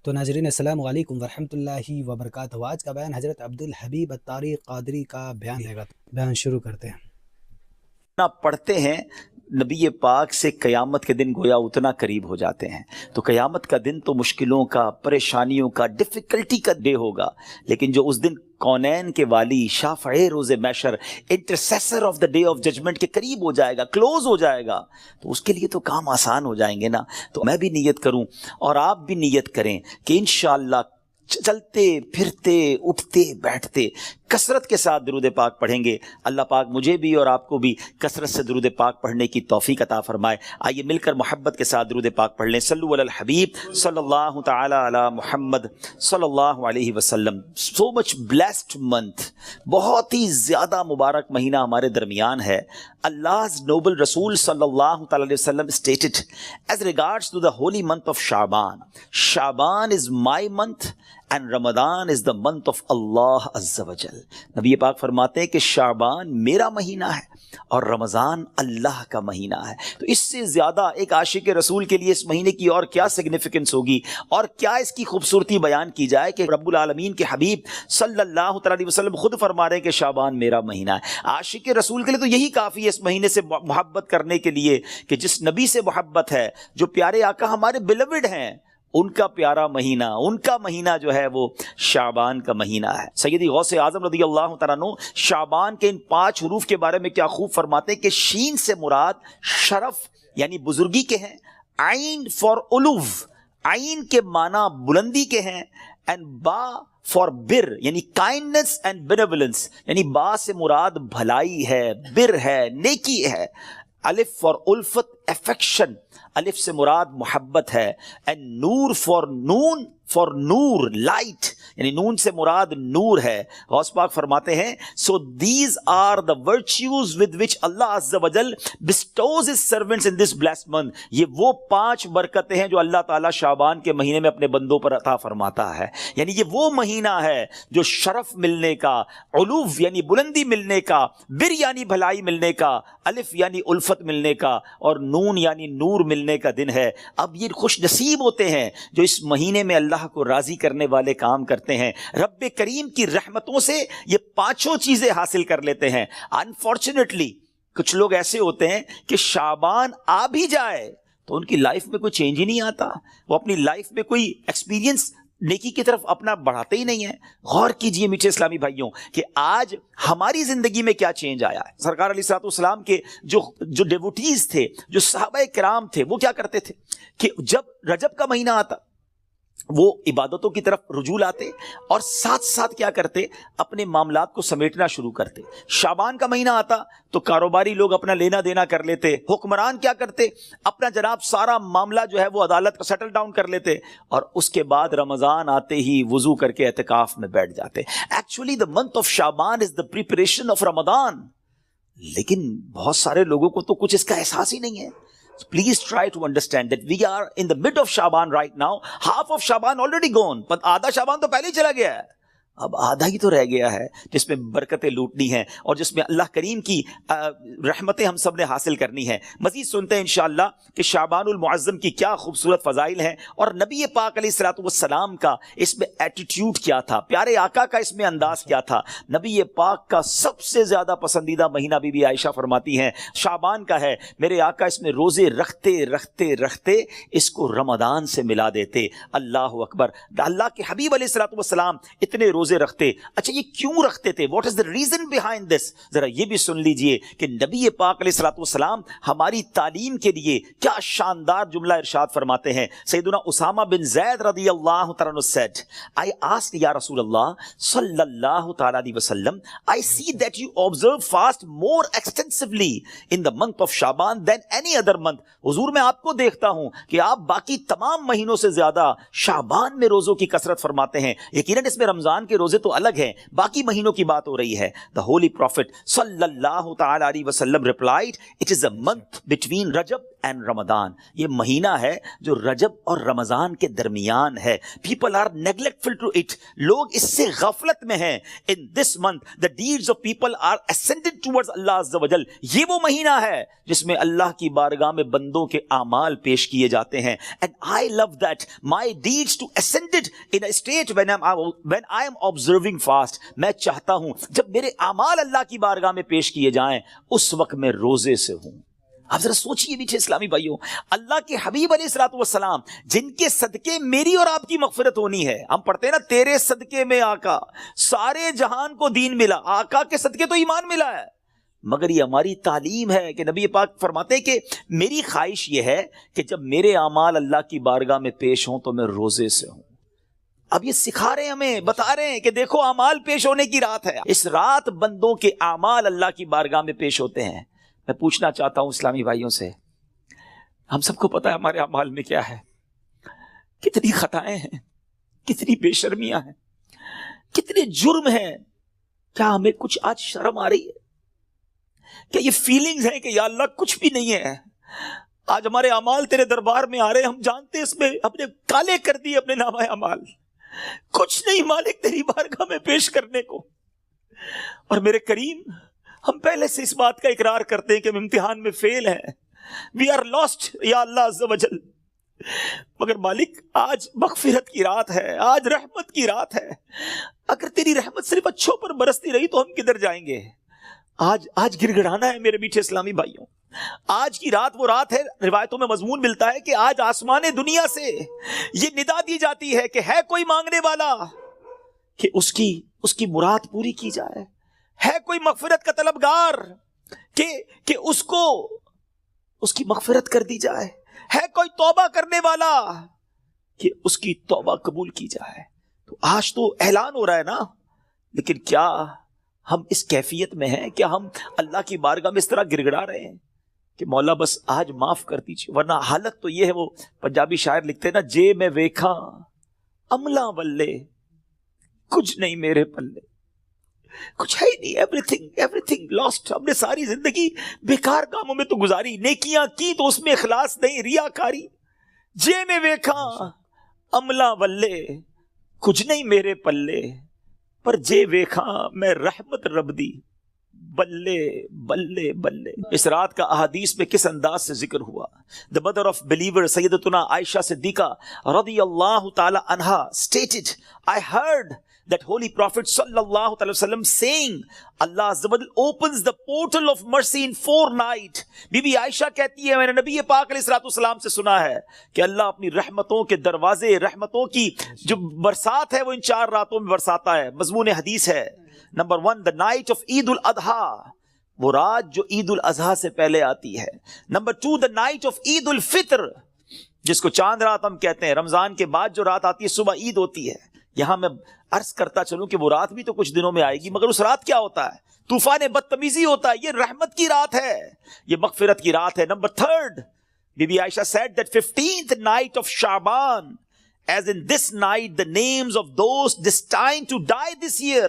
تو ناظرین السلام علیکم ورحمۃ اللہ وبرکاتہ۔ آج کا بیان حضرت عبدالحبیب الطاری قادری کا بیان رہے گا۔ بیان شروع کرتے ہیں۔ اتنا پڑھتے ہیں نبی پاک سے قیامت کے دن گویا اتنا قریب ہو جاتے ہیں۔ تو قیامت کا دن تو مشکلوں کا، پریشانیوں کا، ڈیفیکلٹی کا ڈے ہوگا، لیکن جو اس دن کونین کے والی، شافع روز محشر، intercessor of the day of judgment کے قریب ہو جائے گا، کلوز ہو جائے گا، تو اس کے لیے تو کام آسان ہو جائیں گے نا۔ تو میں بھی نیت کروں اور آپ بھی نیت کریں کہ انشاءاللہ چلتے پھرتے اٹھتے بیٹھتے کثرت کے ساتھ درود پاک پڑھیں گے۔ اللہ پاک مجھے بھی اور آپ کو بھی کثرت سے درود پاک پڑھنے کی توفیق عطا فرمائے۔ آئیے مل کر محبت کے ساتھ درود پاک پڑھ لیں۔ صلو علی الحبیب صلی اللہ تعالی علی محمد صلی اللہ علیہ وسلم۔ سو مچ بلیسڈ منتھ، بہت ہی زیادہ مبارک مہینہ ہمارے درمیان ہے۔ Allah's noble Rasul sallallahu ta'ala alayhi wasallam stated as regards to the holy month of Shaban is my month and Ramadan is the month of Allah Azza wa Jal۔ نبی پاک فرماتے ہیں کہ شعبان میرا مہینہ ہے اور رمضان اللہ کا مہینہ ہے۔ تو اس سے زیادہ ایک عاشق رسول کے لیے اس مہینے کی اور کیا سگنیفیکنس ہوگی اور کیا اس کی خوبصورتی بیان کی جائے کہ رب العالمین کے حبیب صلی اللہ تعالی علیہ وسلم خود فرما رہے ہیں کہ شعبان میرا مہینہ ہے۔ عاشق رسول کے لیے تو یہی کافی ہے اس مہینے سے محبت کرنے کے لیے کہ جس نبی سے محبت ہے، جو پیارے آقا ہمارے بیلوڈ ہیں، ان کا پیارا مہینہ، ان کا مہینہ جو ہے وہ شعبان کا مہینہ ہے۔ سیدی غوث اعظم رضی اللہ تعالیٰ عنہ شعبان کے ان 5 حروف کے بارے میں کیا خوب فرماتے ہیں کہ شین سے مراد شرف یعنی بزرگی کے ہیں، عین فار علو، عین کے معنی بلندی کے ہیں، اینڈ با فار بر یعنی کائنڈنس اینڈ بینیولنس، یعنی با سے مراد بھلائی ہے، بر ہے، نیکی ہے، الف فار الفت افیکشن، الف سے مراد محبت ہے، اینڈ نور فار نون فار نور لائٹ یعنی نون سے مراد نور ہے۔ غوث پاک فرماتے ہیں so these are the virtues with which Allah Azza wa Jal bestows his servants in this blessed month۔ یہ وہ 5 برکتیں ہیں جو اللہ تعالیٰ شعبان کے مہینے میں اپنے بندوں پر عطا فرماتا ہے۔ یعنی یہ وہ مہینہ ہے جو شرف ملنے کا، علو یعنی بلندی ملنے کا، بر یعنی بھلائی ملنے کا، الف یعنی الفت ملنے کا، اور نون یعنی نور ملنے کا دن ہے۔ اب یہ خوش نصیب ہوتے ہیں جو اس مہینے میں اللہ کو راضی کرنے والے کام کرتے ہیں، رب کریم کی رحمتوں سے یہ 5 چیزیں حاصل کر لیتے ہیں۔ انفارچونیٹلی کچھ لوگ ایسے ہوتے ہیں کہ شعبان آ بھی جائے تو ان کی لائف میں کوئی چینج ہی نہیں آتا، وہ اپنی لائف میں کوئی ایکسپیرینس نیکی کی طرف اپنا بڑھاتے ہی نہیں ہیں۔ غور کیجئے میٹھے اسلامی بھائیوں کہ آج ہماری زندگی میں کیا چینج آیا ہے۔ سرکار علیہ الصلوۃ والسلام کے جو ڈیوٹیز تھے، جو صحابہ کرام تھے، وہ کیا کرتے تھے کہ جب رجب کا مہینہ آتا وہ عبادتوں کی طرف رجوع لاتے اور ساتھ ساتھ کیا کرتے، اپنے معاملات کو سمیٹنا شروع کرتے۔ شعبان کا مہینہ آتا تو کاروباری لوگ اپنا لینا دینا کر لیتے، حکمران کیا کرتے، اپنا جناب سارا معاملہ جو ہے وہ عدالت کا سیٹل ڈاؤن کر لیتے، اور اس کے بعد رمضان آتے ہی وضو کر کے اعتکاف میں بیٹھ جاتے۔ Actually the month of Shaban is the preparation of Ramadan، لیکن بہت سارے لوگوں کو تو کچھ اس کا احساس ہی نہیں ہے۔ So please try to understand that we are in the mid of Shaban right now. Half of Shaban already gone. But آدھا شعبان تو پہلے ہی چلا گیا ہے، اب آدھا ہی تو رہ گیا ہے جس میں برکتیں لوٹنی ہیں اور جس میں اللہ کریم کی رحمتیں ہم سب نے حاصل کرنی ہیں۔ مزید سنتے ہیں انشاءاللہ کہ شعبان المعظم کی کیا خوبصورت فضائل ہیں اور نبی پاک علیہ الصلوۃ والسلام کا اس میں ایٹیٹیوڈ کیا تھا، پیارے آقا کا اس میں انداز کیا تھا۔ نبی پاک کا سب سے زیادہ پسندیدہ مہینہ بی بی عائشہ فرماتی ہیں شعبان کا ہے۔ میرے آقا اس میں روزے رکھتے رکھتے رکھتے اس کو رمضان سے ملا دیتے۔ اللہ اکبر۔ اللہ کے حبیب علیہ الصلوۃ والسلام اتنے روزے رکھتے۔ اچھا یہ کیوں رکھتے تھے؟ What is the reason behind this? ذرا یہ بھی سن لیجئے کہ نبی پاک علیہ الصلوۃ والسلام ہماری تعلیم کے لیے کیا شاندار جملہ ارشاد فرماتے ہیں۔ سیدنا اسامہ بن زید رضی اللہ تعالیٰ عنہ said I asked یا رسول اللہ صلی اللہ تعالیٰ علیہ وسلم I see that you observe fast more extensively in the month of Shaban than any other month۔ حضور میں آپ کو دیکھتا ہوں کہ آپ باقی تمام مہینوں سے زیادہ شعبان میں روزوں کی کثرت فرماتے ہیں۔ یقیناً اس میں رمضان کے کے روزے تو الگ ہیں, باقی مہینوں کی بات ہو رہی ہے. The holy prophet صلی اللہ تعالی علیہ وسلم replied, it is a month between Rajab and Ramadan. یہ مہینہ ہے جو رجب اور رمضان کے درمیان ہے. People are neglectful to it. لوگ اس سے غفلت میں ہیں. In this month the deeds of people are ascended towards Allah Azza wa Jal. یہ وہ مہینہ ہے جس میں اللہ کی بارگاہ میں بندوں کے اعمال پیش کیے جاتے ہیں. And I love that my deeds to ascended in a state when I am observing fast. میں چاہتا ہوں جب میرے اعمال اللہ کی بارگاہ میں پیش کیے جائیں اس وقت میں روزے سے ہوں. آپ ذرا سوچئے میٹھے اسلامی بھائیوں, اللہ کے حبیب علیہ الصلوۃ والسلام جن کے صدقے میری اور آپ کی مغفرت ہونی ہے. ہم پڑھتے ہیں نا, تیرے صدقے میں آقا سارے جہان کو دین ملا. آقا کے صدقے تو ایمان ملا ہے, مگر یہ ہماری تعلیم ہے کہ نبی پاک فرماتے ہیں کہ میری خواہش یہ ہے کہ جب میرے اعمال اللہ کی بارگاہ میں پیش ہوں تو میں روزے سے ہوں. اب یہ سکھا رہے ہیں ہمیں, بتا رہے ہیں کہ دیکھو اعمال پیش ہونے کی رات ہے. اس رات بندوں کے اعمال اللہ کی بارگاہ میں پیش ہوتے ہیں. میں پوچھنا چاہتا ہوں اسلامی بھائیوں سے, ہم سب کو پتا ہے ہمارے اعمال میں کیا ہے, کتنی خطائیں ہیں, کتنی بے شرمیاں ہیں, کتنے جرم ہیں. کیا ہمیں کچھ آج شرم آ رہی ہے؟ کیا یہ فیلنگز ہیں کہ یا اللہ کچھ بھی نہیں ہے؟ آج ہمارے اعمال تیرے دربار میں آ رہے ہیں, ہم جانتے اس میں اپنے کالے کر دیے اپنے نامہ اعمال, کچھ نہیں مالک تیری بارگاہ میں پیش کرنے کو. اور میرے کریم, ہم پہلے سے اس بات کا اقرار کرتے ہیں کہ ہم امتحان میں فیل ہیں. وی آر لاسٹ یا اللہ عز و جل. مگر مالک آج مغفرت کی رات ہے, آج رحمت کی رات ہے. اگر تیری رحمت صرف اچھوں پر برستی رہی تو ہم کدھر جائیں گے؟ آج گڑ گڑانا ہے میرے میٹھے اسلامی بھائیوں. آج کی رات وہ رات ہے, روایتوں میں مضمون ملتا ہے کہ آج آسمان دنیا سے یہ ندا دی جاتی ہے کہ ہے کوئی مانگنے والا کہ اس کی مراد پوری کی جائے. ہے کوئی مغفرت کا طلبگار کہ اس کو اس کی مغفرت کر دی جائے. ہے کوئی توبہ کرنے والا کہ اس کی توبہ قبول کی جائے. تو آج تو اعلان ہو رہا ہے نا, لیکن کیا ہم اس کیفیت میں ہیں؟ کیا ہم اللہ کی بارگاہ میں اس طرح گڑ گڑا رہے ہیں کہ مولا بس آج معاف کر دیجیے؟ ورنہ حالت تو یہ ہے, وہ پنجابی شاعر لکھتے ہیں نا, جے میں ویکھا عملہ بلے کچھ نہیں میرے پلے, کچھ ہے ہی نہیں, ایوری تھنگ لاسٹ. ہم نے ساری زندگی بیکار کاموں میں تو گزاری, نیکیاں کی تو اس میں اخلاص نہیں, ریاکاری. جے میں ویکھا عملہ بلے کچھ نہیں میرے پلے, پر جے ویکھا میں رحمت رب دی بلے بلے بلے. اس رات کا احادیث میں کس انداز سے ذکر ہوا. The mother of believer سیدتنا عائشہ صدیقہ رضی اللہ تعالی عنہا stated, I heard that holy prophet sallallahu alaihi wasallam saying, Allah Azza wa Jal opens the portal of mercy in 4 nights. بی بی عائشہ کہتی ہے میں نے نبی پاک علیہ الصلوۃ والسلام سے سنا ہے کہ اللہ اپنی رحمتوں کے دروازے, رحمتوں کی جو برسات ہے وہ ان 4 راتوں میں برساتا ہے. مضمون حدیث ہے. نمبر 1, the night of عید الاضحیٰ, وہ رات جو عید الاضحیٰ سے پہلے آتی ہے. نمبر 2, the night of عید الفطر, جس کو چاند رات ہم کہتے ہیں. رمضان کے بعد جو رات آتی ہے صبح عید ہوتی ہے. یہاں میں عرض کرتا چلوں کہ وہ رات بھی تو کچھ دنوں میں آئے گی, مگر اس رات کیا ہوتا ہے؟ طوفان بدتمیزی ہوتا ہے. یہ رحمت کی رات ہے, یہ مغفرت کی رات ہے. Number 3, be be Ayesha said that 15th night of Shaban, as in this night the names of those destined to die this year.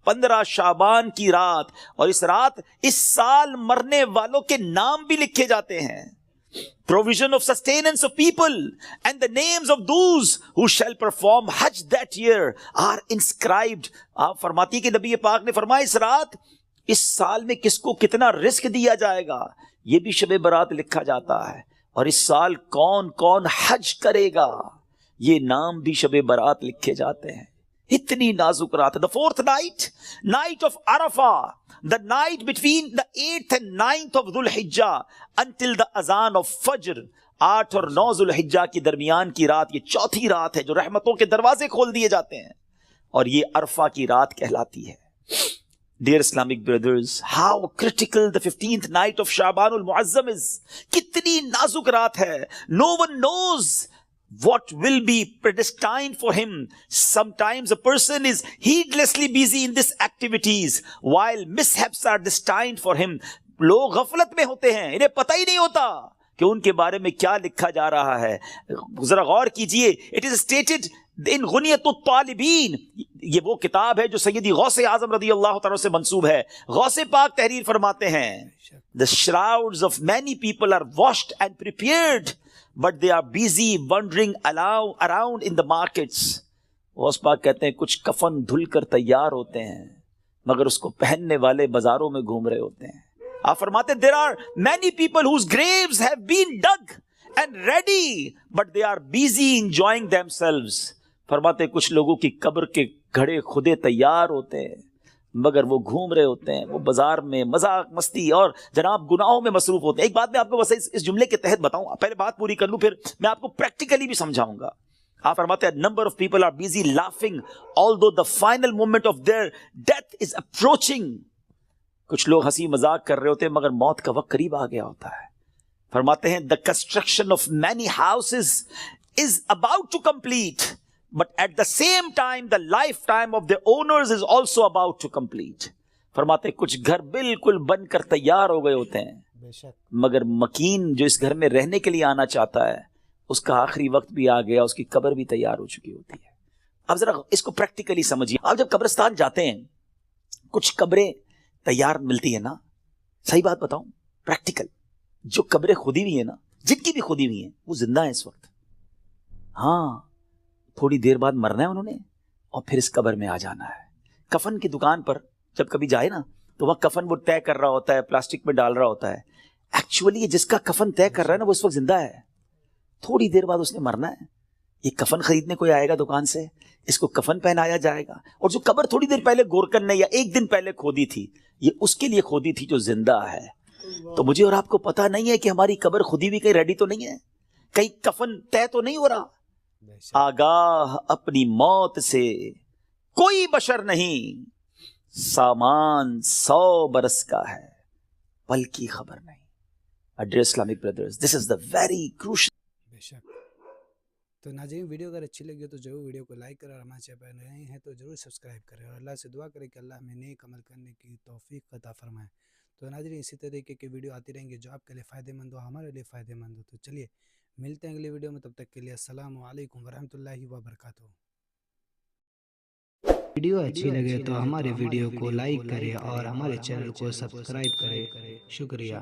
15 شعبان کی رات, اور اس رات اس سال مرنے والوں کے نام بھی لکھے جاتے ہیں. Provision of sustenance of people and the names of those who shall perform Hajj that year are inscribed. آپ فرماتی کہ نبی پاک نے فرمایا اس رات اس سال میں کس کو کتنا رزق دیا جائے گا یہ بھی شب برات لکھا جاتا ہے, اور اس سال کون کون حج کرے گا یہ نام بھی شب برات لکھے جاتے ہیں. اتنی نازک رات. The 4th night, night of Arafah, the night between the 8th and 9th of Dhul Hijjah until the azan of Fajr. 8 اور 9 ذو الحجہ کی درمیان کی رات, یہ چوتھی رات ہے جو رحمتوں کے دروازے کھول دیے جاتے ہیں, اور یہ عرفہ کی رات کہلاتی ہے. Dear Islamic brothers, how critical the 15th night of Shaban al-Muazzam is. کتنی نازک رات ہے. No one knows what will be predestined for him. Sometimes a person is heedlessly busy in these activities while mishaps are destined for him. لوگ غفلت میں ہوتے ہیں, انہیں پتہ ہی نہیں ہوتا کہ ان کے بارے میں کیا لکھا جا رہا ہے. ذرا غور کیجئے. It is stated ان غنیت الطالبین، یہ وہ کتاب ہے جو سیدی غوث اعظم رضی اللہ تعالیٰ سے منسوب ہے. غوث پاک تحریر فرماتے ہیں the shrouds of many people are washed and prepared but they are busy wandering around in the markets. Ghaus Pak کہتے ہیں کچھ کفن دھل کر تیار ہوتے ہیں مگر اس کو پہننے والے بازاروں میں گھوم رہے ہوتے ہیں. آپ فرماتے ہیں there are many people whose graves have been dug and ready but they are busy enjoying themselves. فرماتے ہیں کچھ لوگوں کی قبر کے گھڑے خودے تیار ہوتے ہیں مگر وہ گھوم رہے ہوتے ہیں، وہ بازار میں مذاق مستی اور جناب گناہوں میں مصروف ہوتے ہیں. ایک بات میں آپ کو بس اس جملے کے تحت بتاؤں، پہلے بات پوری کر لوں پھر میں آپ کو پریکٹیکلی بھی سمجھاؤں گا. آپ فرماتے ہیں number of people are busy laughing although the final moment of their death is approaching. کچھ لوگ ہنسی مذاق کر رہے ہوتے ہیں مگر موت کا وقت قریب آ گیا ہوتا ہے. فرماتے ہیں the construction of many houses is about to complete but at the same time the lifetime of the owners is also about to complete. فرماتے ہیں کچھ گھر بالکل بن کر تیار ہو گئے ہوتے ہیں مگر مکین جو اس گھر میں رہنے کے لیے آنا چاہتا ہے اس کا آخری وقت بھی آ گیا، اس کی قبر بھی تیار ہو چکی ہوتی ہے. اب ذرا اس کو پریکٹیکلی سمجھیے. آپ جب قبرستان جاتے ہیں کچھ قبریں تیار ملتی ہے نا، صحیح بات بتاؤں پریکٹیکل، جو قبریں کھودی ہوئی ہیں نا، جن کی بھی کھودی ہوئی ہیں وہ زندہ ہیں اس وقت. ہاں تھوڑی دیر بعد مرنا ہے انہوں نے اور پھر اس قبر میں آ جانا ہے. کفن کی دکان پر جب کبھی جائے نا تو وہاں کفن وہ طے کر رہا ہوتا ہے، پلاسٹک میں ڈال رہا ہوتا ہے. ایکچولی یہ جس کا کفن طے کر رہا ہے نا وہ اس وقت زندہ ہے، تھوڑی دیر بعد اس نے مرنا ہے. یہ کفن خریدنے کوئی آئے گا دکان سے، اس کو کفن پہنایا جائے گا. اور جو قبر تھوڑی دیر پہلے گورکن نے یا ایک دن پہلے کھودی تھی یہ اس کے لیے کھودی تھی جو زندہ ہے. تو مجھے اور آپ کو پتا نہیں ہے کہ ہماری قبر خودی بھی کہیں ریڈی تو نہیں ہے، کہیں کفن طے تو نہیں ہو رہا. آگاہ اپنی موت سے کوئی بشر نہیں، سامان 100 برس کا ہے بلکہ خبر نہیں. Dear Islamic brothers, this is the very crucial. بے شک. تو ناظرین ویڈیو اگر اچھی لگی تو ضرور ویڈیو کو لائک کریں اور ہمارے چینل پر نئے ہیں تو ضرور سبسکرائب کریں اور اللہ سے دعا کریں کہ اللہ ہمیں نیک عمل کرنے کی توفیق عطا فرمائے. تو ناظرین اسی طریقے کی ویڈیو آتی رہیں گے جو آپ کے لیے فائدہ مند ہو، ہمارے لیے فائدہ مند ہو. تو چلیے ملتے ہیں اگلی ویڈیو میں، تب تک کے لیے السلام علیکم ورحمۃ اللہ وبرکاتہ. ویڈیو اچھی لگے تو ہمارے ویڈیو کو لائک کریں اور ہمارے چینل کو سبسکرائب کریں. شکریہ.